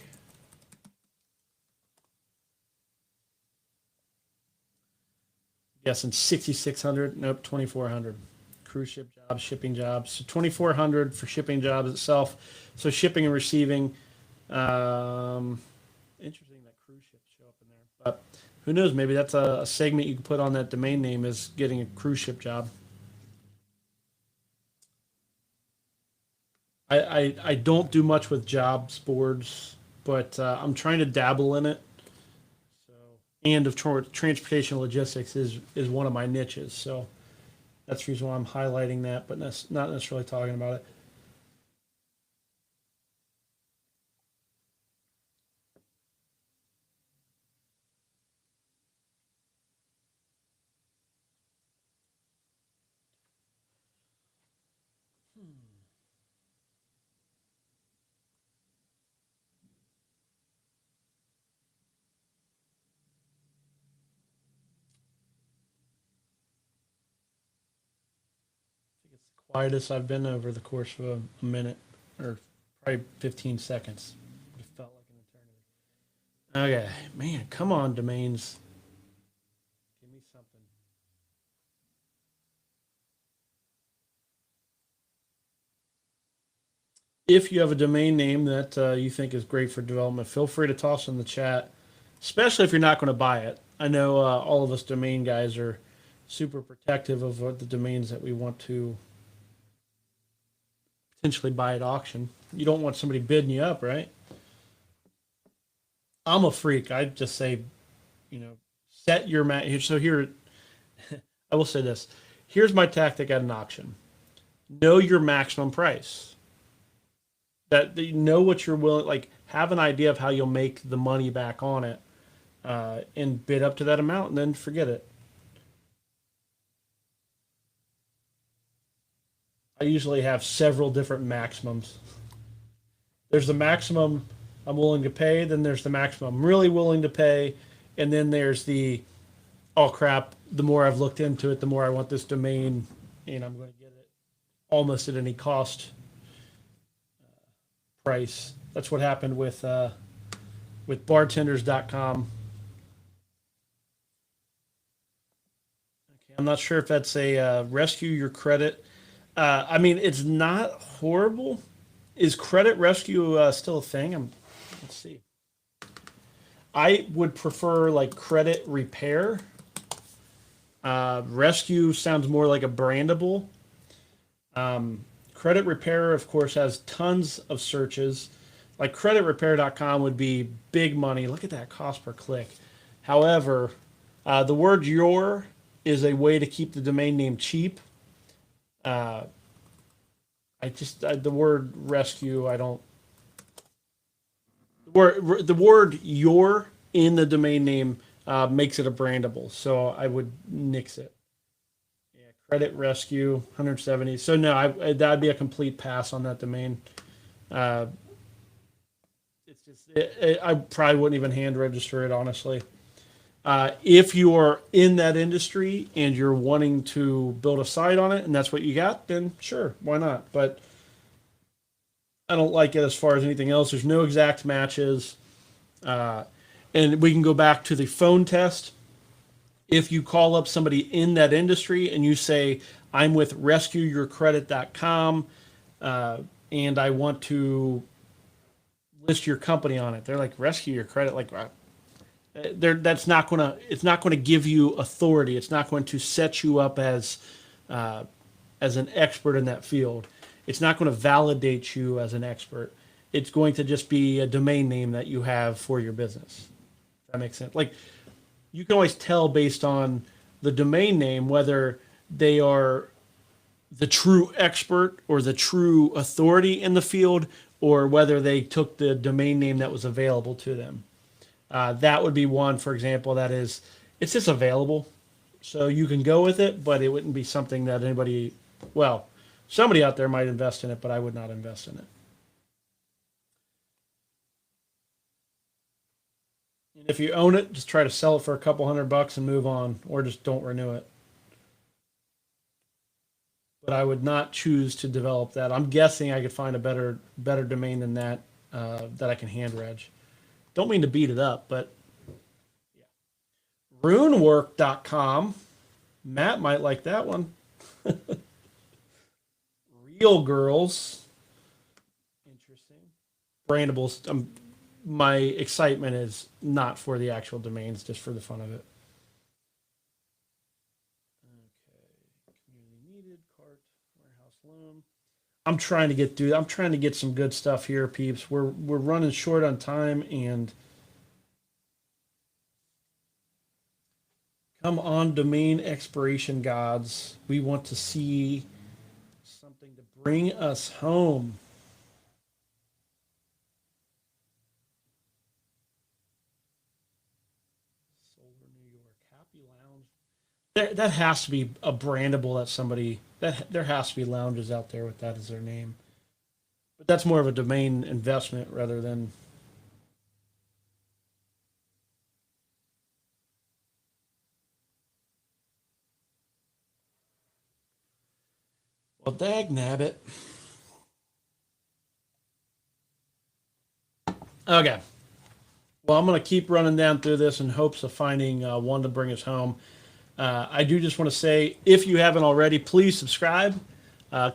Guessing 6,600. Nope, 2,400. Cruise ship jobs, shipping jobs. So 2,400 for shipping jobs itself. So shipping and receiving. Interesting that cruise ships show up in there. But who knows? Maybe that's a segment you can put on that domain name is getting a cruise ship job. I don't do much with jobs boards, but I'm trying to dabble in it. So, and of transportation logistics is one of my niches. So that's the reason why I'm highlighting that, but not necessarily talking about it. quietest I've been over the course of a minute, or probably 15 seconds. It felt like an eternity. Okay, man, come on, domains. Give me something. If you have a domain name that you think is great for development, feel free to toss in the chat, especially if you're not going to buy it. I know all of us domain guys are super protective of what the domains that we want to potentially buy at auction. You don't want somebody bidding you up, right? I'm a freak. I just say, set your so here, I will say this. Here's my tactic at an auction. Know your maximum price. That you know what you're willing, like have an idea of how you'll make the money back on it, and bid up to that amount, and then forget it. I usually have several different maximums. There's the maximum I'm willing to pay, then there's the maximum I'm really willing to pay, and then there's the, oh crap, the more I've looked into it, the more I want this domain, and I'm going to get it almost at any cost price. That's what happened with bartenders.com. Okay, I'm not sure if that's a rescue your credit. I mean, it's not horrible. Is credit rescue still a thing? Let's see. I would prefer like credit repair. Rescue sounds more like a brandable. Credit repair, of course, has tons of searches. Like creditrepair.com would be big money. Look at that cost per click. However, the word your is a way to keep the domain name cheap. The word rescue, I don't. The word your in the domain name makes it a brandable, so I would nix it. Yeah, credit rescue 170. So no, that'd be a complete pass on that domain. It's just I probably wouldn't even hand register it, honestly. If you are in that industry and you're wanting to build a site on it and that's what you got, then sure, why not? But I don't like it as far as anything else. There's no exact matches. And we can go back to the phone test. If you call up somebody in that industry and you say, I'm with rescueyourcredit.com, and I want to list your company on it. They're like, rescue your credit? Like, it's not going to give you authority. It's not going to set you up as an expert in that field. It's not going to validate you as an expert. It's going to just be a domain name that you have for your business. If that makes sense. Like, you can always tell based on the domain name whether they are the true expert or the true authority in the field, or whether they took the domain name that was available to them. That would be one, for example, that is, it's just available. So you can go with it, but it wouldn't be something that anybody, well, somebody out there might invest in it, but I would not invest in it. And if you own it, just try to sell it for a couple $100 and move on, or just don't renew it. But I would not choose to develop that. I'm guessing I could find a better domain than that that I can hand reg. Don't mean to beat it up, but yeah. Runework.com. Matt might like that one. Real Girls. Interesting. Brandables. My excitement is not for the actual domains, just for the fun of it. Okay. Community needed. Cart. Warehouse loan. I'm trying to get some good stuff here, peeps. We're running short on time, and come on, domain expiration gods. We want to see something to bring us home. Solar New York, Happy Lounge. That has to be a brandable that somebody that there has to be lounges out there with that as their name. But that's more of a domain investment rather than. Well, dag nabbit. Okay. Well, I'm going to keep running down through this in hopes of finding one to bring us home. I do just want to say, if you haven't already, please subscribe.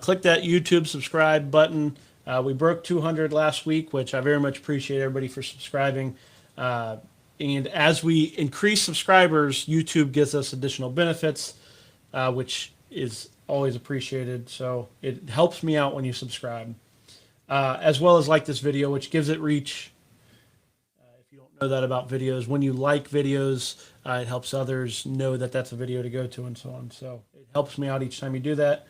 Click that YouTube subscribe button. We broke 200 last week, which I very much appreciate everybody for subscribing. And as we increase subscribers, YouTube gives us additional benefits, which is always appreciated. So it helps me out when you subscribe, as well as like this video, which gives it reach. If you don't know that about videos, when you like videos, it helps others know that that's a video to go to and so on. So it helps me out each time you do that,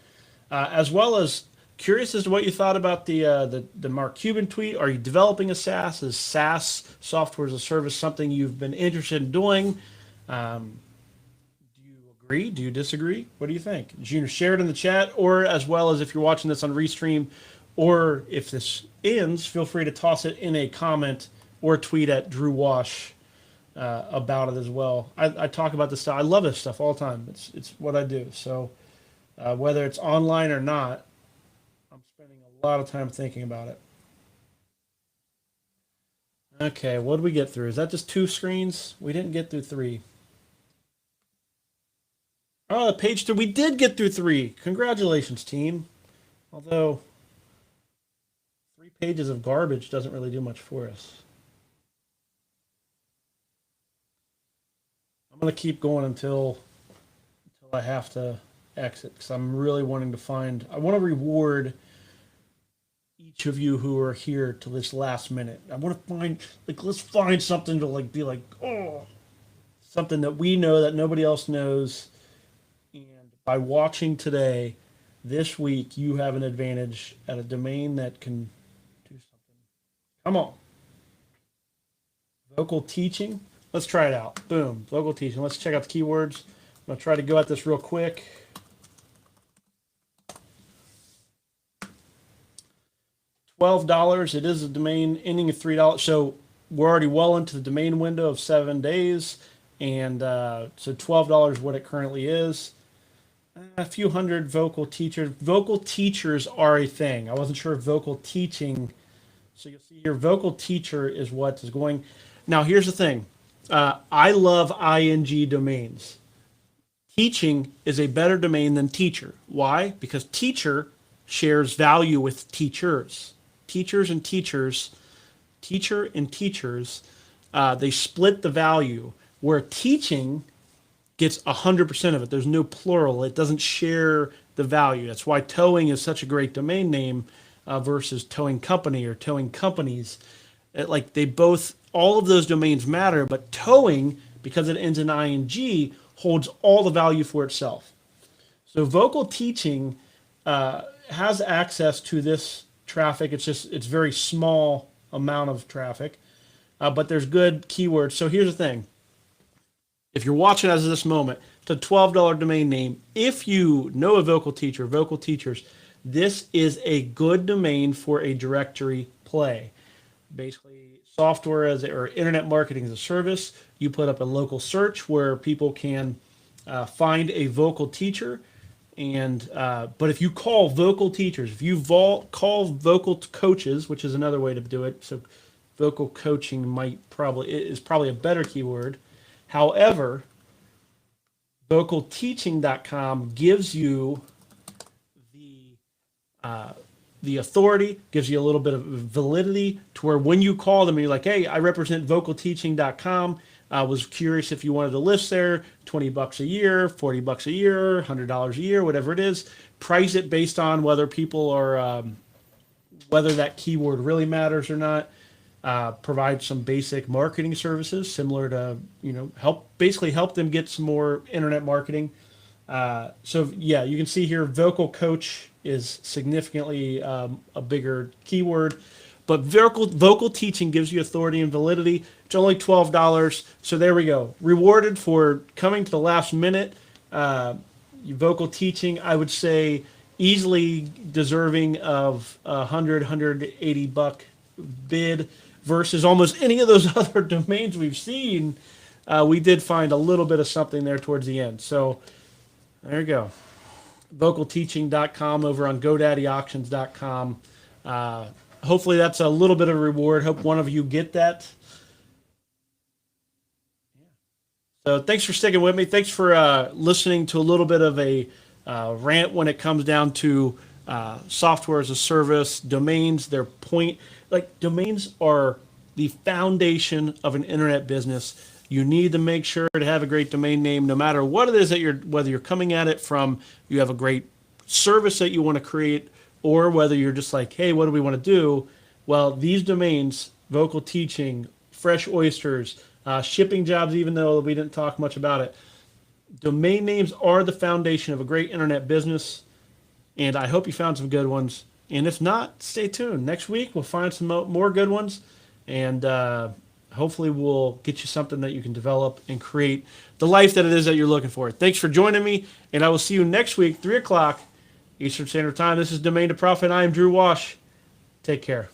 as well as curious as to what you thought about the Mark Cuban tweet. Are you developing a SaaS? Is SaaS, software as a service, something you've been interested in doing? Do you agree? Do you disagree? What do you think? You share it in the chat, or as well as if you're watching this on Restream, or if this ends, feel free to toss it in a comment or tweet at Drew Wash about it as well. I talk about this stuff. I love this stuff all the time. It's what I do. So whether it's online or not, I'm spending a lot of time thinking about it. Okay, what did we get through? Is that just 2 screens? We didn't get through 3. Oh, page 3. We did get through 3. Congratulations, team. Although 3 pages of garbage doesn't really do much for us. I'm going to keep going until I have to exit, because I'm really wanting to find, I want to reward each of you who are here to this last minute. I want to find, like, let's find something to like be like, oh, something that we know that nobody else knows. And by watching today, this week, you have an advantage at a domain that can do something. Come on. Vocal teaching. Let's try it out. Boom. Vocal teaching. Let's check out the keywords. I'm going to try to go at this real quick. $12. It is a domain ending at $3. So we're already well into the domain window of 7 days. And so $12 what it currently is. A few hundred vocal teachers. Vocal teachers are a thing. I wasn't sure if vocal teaching. So you'll see your vocal teacher is what is going. Now, here's the thing. I love ing domains. Teaching is a better domain than teacher. Why? Because teacher shares value with teachers. Teachers and teachers, teacher and teachers, they split the value, where teaching gets 100% of it. There's no plural. It doesn't share the value. That's why towing is such a great domain name versus towing company or towing companies. Like they both, all of those domains matter, but towing, because it ends in ing, holds all the value for itself. So vocal teaching has access to this traffic. It's very small amount of traffic, but there's good keywords. So here's the thing. If you're watching as of this moment, it's a $12 domain name. If you know a vocal teacher, vocal teachers, this is a good domain for a directory play. Basically, software as or internet marketing as a service. You put up a local search where people can find a vocal teacher, and but if you call vocal teachers, if you call vocal coaches, which is another way to do it, so vocal coaching is probably a better keyword. However, vocalteaching.com gives you the authority, gives you a little bit of validity to where when you call them and you're like, hey, I represent vocalteaching.com. I was curious if you wanted to list there, $20 a year, $40 a year, $100 a year, whatever it is. Price it based on whether people are, whether that keyword really matters or not. Provide some basic marketing services similar to, basically help them get some more internet marketing. So yeah, you can see here, vocal coach is significantly a bigger keyword, but vocal teaching gives you authority and validity. It's only $12. So there we go. Rewarded for coming to the last minute. Vocal teaching, I would say easily deserving of $180 bid versus almost any of those other domains we've seen. We did find a little bit of something there towards the end. So there you go. vocalteaching.com over on GoDaddyAuctions.com. Hopefully that's a little bit of a reward. Hope one of you get that. So thanks for sticking with me. Thanks for listening to a little bit of a rant when it comes down to software as a service, domains. Domains are the foundation of an internet business. You need to make sure to have a great domain name, no matter what it is that whether you're coming at it from, you have a great service that you want to create, or whether you're just like, hey, what do we want to do? Well, these domains, Vocal Teaching, Fresh Oysters, shipping jobs, even though we didn't talk much about it, domain names are the foundation of a great internet business. And I hope you found some good ones. And if not, stay tuned. Next week, we'll find some more good ones. And hopefully we'll get you something that you can develop and create the life that it is that you're looking for. Thanks for joining me. And I will see you next week, 3 o'clock Eastern Standard Time. This is Domain to Profit. I am Drew Wash. Take care.